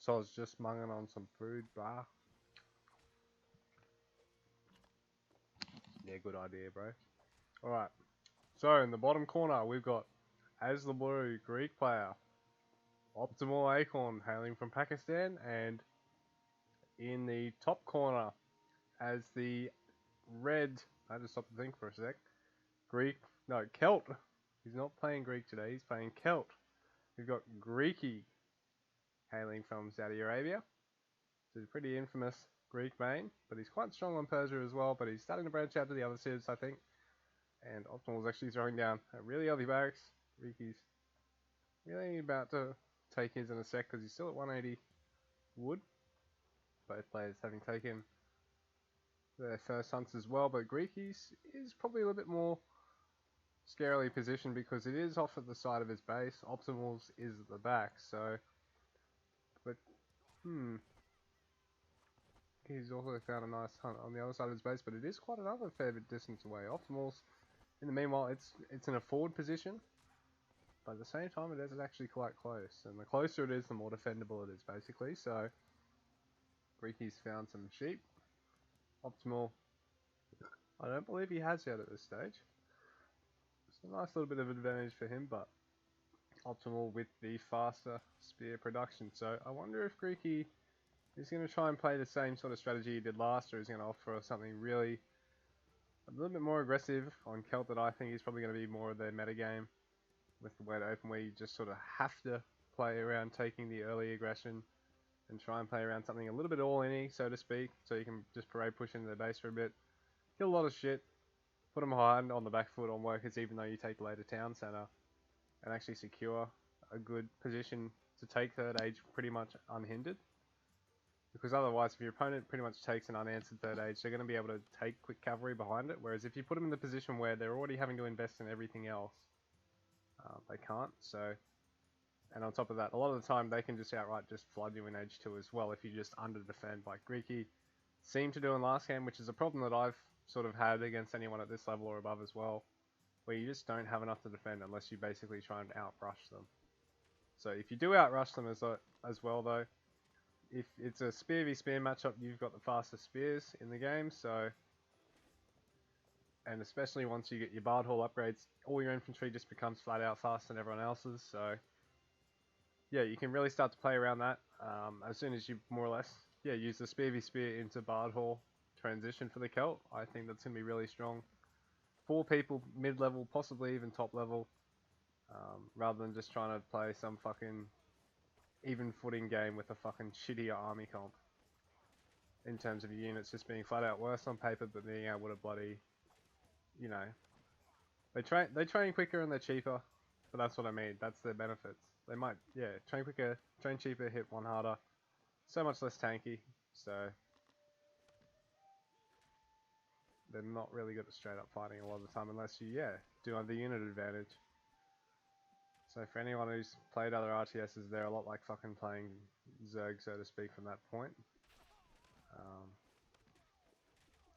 So I was just munging on some food, bah. Yeah, good idea, bro. Alright, so in the bottom corner, we've got, as the blue Greek player, OptimalAcorn, hailing from Pakistan, and in the top corner, as the red, I just stopped to think for a sec, Celt. He's not playing Greek today, he's playing Celt. We've got Greeky, hailing from Saudi Arabia. So he's a pretty infamous Greek main, but he's quite strong on Persia as well, but he's starting to branch out to the other civs, I think. And Optimal's actually throwing down a really early barracks. Greeky's really about to take his in a sec because he's still at 180 wood. Both players having taken their first hunts as well, but Greeky's is probably a little bit more scarily positioned because it is off at the side of his base. Optimal's is at the back, so... But, he's also found a nice hunt on the other side of his base, but it is quite another fair bit distance away. Optimal's, in the meanwhile, it's in a forward position, but at the same time it is actually quite close, and the closer it is, the more defendable it is, basically. So, Greeky's found some sheep. Optimal, I don't believe he has yet at this stage. It's a nice little bit of advantage for him, but Optimal with the faster spear production. So, I wonder if Greeky is going to try and play the same sort of strategy he did last, or is going to offer something really a little bit more aggressive on Celt that I think is probably going to be more of their metagame with the wide open, where you just sort of have to play around taking the early aggression and try and play around something a little bit all-in-y, so to speak, so you can just parade push into their base for a bit, kill a lot of shit, put them hard on the back foot on workers even though you take later town center, and actually secure a good position to take third age pretty much unhindered. Because otherwise, if your opponent pretty much takes an unanswered third age, they're going to be able to take quick cavalry behind it. Whereas if you put them in the position where they're already having to invest in everything else, they can't. So, and on top of that, a lot of the time they can just outright just flood you in age 2 as well if you just under defend, like Greeky seemed to do in last game, which is a problem that I've sort of had against anyone at this level or above as well, where you just don't have enough to defend unless you basically try and outrush them. So if you do outrush them as well though, if it's a spear v spear matchup, you've got the fastest spears in the game, so, and especially once you get your Bard Hall upgrades, all your infantry just becomes flat out faster than everyone else's, so yeah, you can really start to play around that as soon as you more or less, use the spear v spear into Bard Hall transition for the Celt. I think that's going to be really strong for people mid-level, possibly even top level, rather than just trying to play some fucking even footing game with a fucking shittier army comp in terms of your units just being flat out worse on paper, but being able to bloody, you know, they train quicker and they're cheaper, but that's what I mean, that's their benefits. They might, train quicker, train cheaper, hit one harder, so much less tanky, so they're not really good at straight up fighting a lot of the time unless you, do have the unit advantage. So for anyone who's played other RTSs, they're a lot like fucking playing Zerg, so to speak, from that point.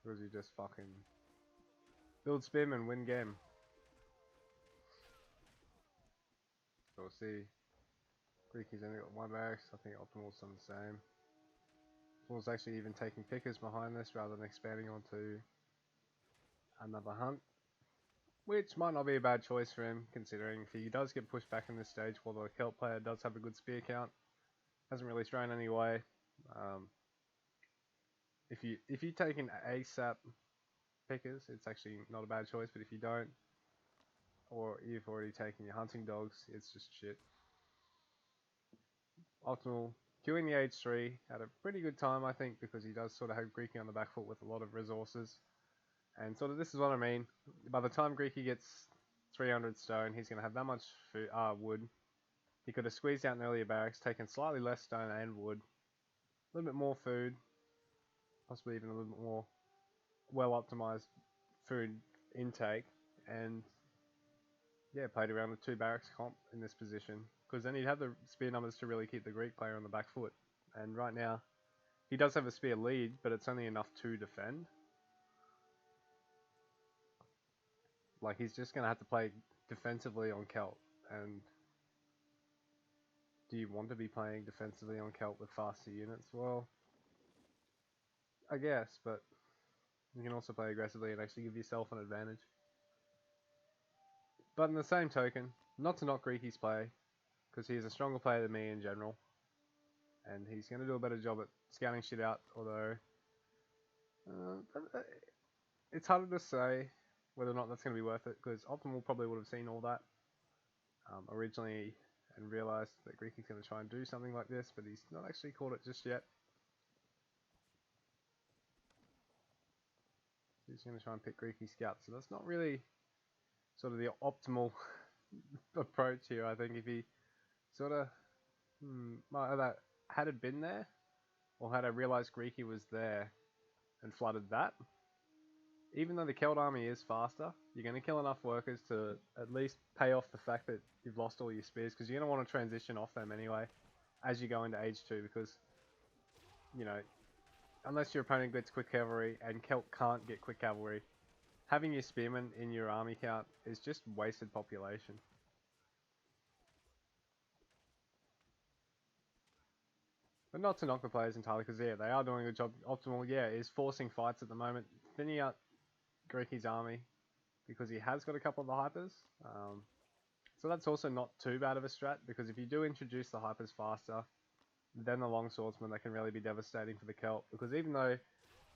Because you just fucking build spam and win game. So we'll see. Greeky's only got one barracks, I think Optimal's done the same. Optimal's actually even taking pickers behind this rather than expanding onto another hunt. Which might not be a bad choice for him, considering if he does get pushed back in this stage, while the Celt player does have a good spear count, hasn't really thrown any way. If you take an ASAP pickers, it's actually not a bad choice, but if you don't, or you've already taken your hunting dogs, it's just shit. Optimal queuing the age 3 at a pretty good time, I think, because he does sort of have Greeky on the back foot with a lot of resources. And sort of this is what I mean. By the time Greeky gets 300 stone, he's going to have that much food, wood. He could have squeezed out an earlier barracks, taken slightly less stone and wood, a little bit more food, possibly even a little bit more well optimized food intake, and played around with 2 barracks comp in this position, because then he'd have the spear numbers to really keep the Greek player on the back foot. And right now, he does have a spear lead, but it's only enough to defend. Like, he's just going to have to play defensively on Celt, and do you want to be playing defensively on Celt with faster units? Well, I guess, but you can also play aggressively and actually give yourself an advantage. But in the same token, not to knock Greeky's play, because he's a stronger player than me in general, and he's going to do a better job at scouting shit out, although it's harder to say whether or not that's going to be worth it, because Optimal probably would have seen all that originally and realised that Greeky's going to try and do something like this, but he's not actually caught it just yet. He's going to try and pick Greeky Scout, so that's not really sort of the optimal approach here. I think if he sort of had it been there, or had I realised Greeky was there and flooded that, even though the Celt army is faster, you're going to kill enough workers to at least pay off the fact that you've lost all your spears, because you're going to want to transition off them anyway as you go into Age 2, because, you know, unless your opponent gets quick cavalry, and Celt can't get quick cavalry, having your spearmen in your army count is just wasted population. But not to knock the players entirely, because yeah, they are doing a good job. Optimal, yeah, is forcing fights at the moment, thinning out Greeky's army, because he has got a couple of the hypers. So that's also not too bad of a strat, because if you do introduce the hypers faster than the long swordsmen, they can really be devastating for the Celt, because even though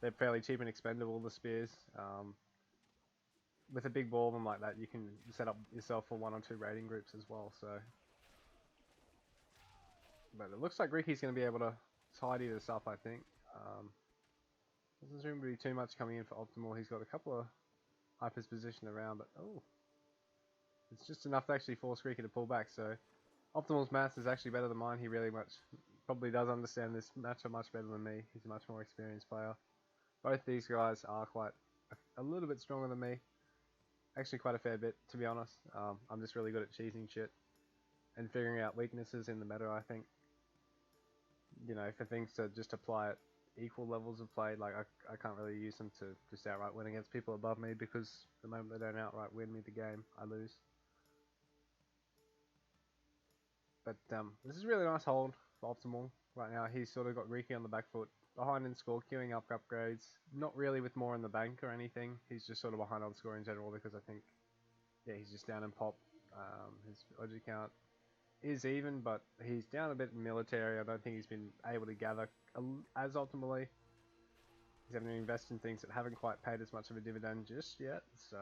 they're fairly cheap and expendable, the spears, with a big ball of them like that, you can set up yourself for 1 or 2 raiding groups as well, so. But it looks like Greeky's going to be able to tidy this up, I think. Doesn't seem to be too much coming in for Optimal. He's got a couple of hypers positioned around, but oh, it's just enough to actually force Greeky to pull back. So Optimal's maths is actually better than mine. He really probably does understand this matchup much better than me. He's a much more experienced player. Both these guys are quite a little bit stronger than me. Actually quite a fair bit, to be honest. I'm just really good at cheesing shit and figuring out weaknesses in the meta, I think. You know, for things to just apply at equal levels of play, like I can't really use them to just outright win against people above me, because the moment they don't outright win me the game, I lose. But this is a really nice hold for Optimal right now. He's sort of got Greeky on the back foot, behind in score, queuing up upgrades, not really with more in the bank or anything. He's just sort of behind on score in general, because I think, yeah, he's just down in pop. His logic count is even, but he's down a bit in military. I don't think he's been able to gather as optimally. He's having to invest in things that haven't quite paid as much of a dividend just yet, so.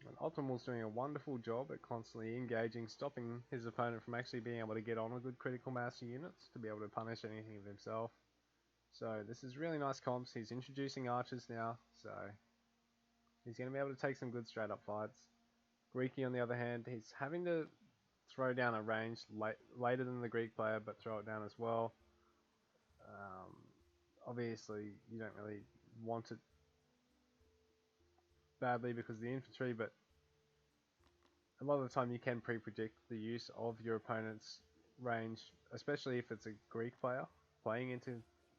And Optimal's doing a wonderful job at constantly engaging, stopping his opponent from actually being able to get on a good critical mass units, to be able to punish anything of himself. So this is really nice comps. He's introducing archers now, so he's going to be able to take some good straight up fights. Greeky, on the other hand, he's having to throw down a range later than the Greek player, but throw it down as well. Obviously, you don't really want it badly because of the infantry, but a lot of the time you can pre-predict the use of your opponent's range, especially if it's a Greek player playing into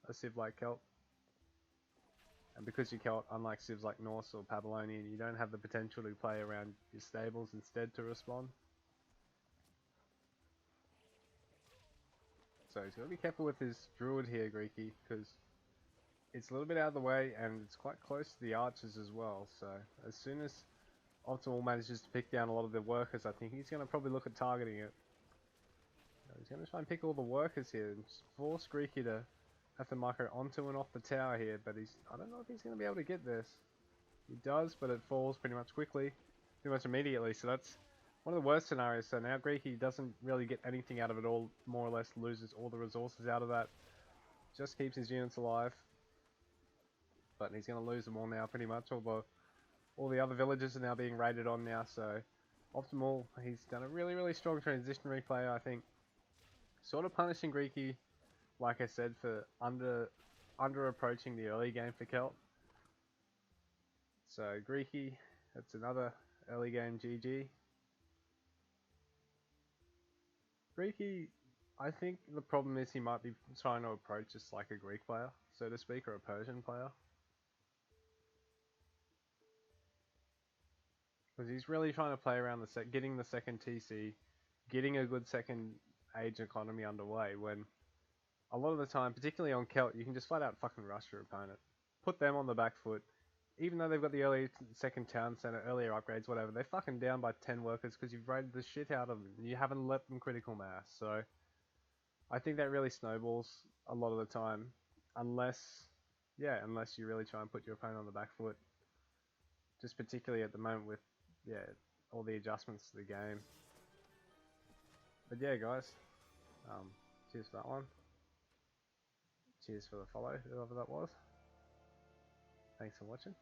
a civ like Celt. And because you Celt, unlike civs like Norse or Babylonian, you don't have the potential to play around your stables instead to respond. So he's got to be careful with his druid here, Greeky, because it's a little bit out of the way and it's quite close to the archers as well. So as soon as Optimal manages to pick down a lot of the workers, I think he's going to probably look at targeting it. He's going to try and pick all the workers here and force Greeky to have to micro onto and off the tower here, but I don't know if he's going to be able to get this. He does, but it falls pretty much quickly, pretty much immediately, so that's one of the worst scenarios. So now Greeky doesn't really get anything out of it all, more or less loses all the resources out of that, just keeps his units alive, but he's going to lose them all now pretty much. All the other villages are now being raided on now, so Optimal, he's done a really, really strong transitionary play, I think. Sort of punishing Greeky, like I said, for under approaching the early game for Celt. So Greeky, that's another early game GG. Greeky, I think the problem is he might be trying to approach just like a Greek player, so to speak, or a Persian player. Because he's really trying to play around getting the second TC, getting a good second age economy underway, when a lot of the time, particularly on Celt, you can just flat out fucking rush your opponent. Put them on the back foot. Even though they've got the early second town center, earlier upgrades, whatever, they're fucking down by 10 workers because you've raided the shit out of them. And you haven't let them critical mass. So I think that really snowballs a lot of the time. Unless you really try and put your opponent on the back foot. Just particularly at the moment with, all the adjustments to the game. But yeah, guys. Cheers for that one. Cheers for the follow, whoever that was. Thanks for watching.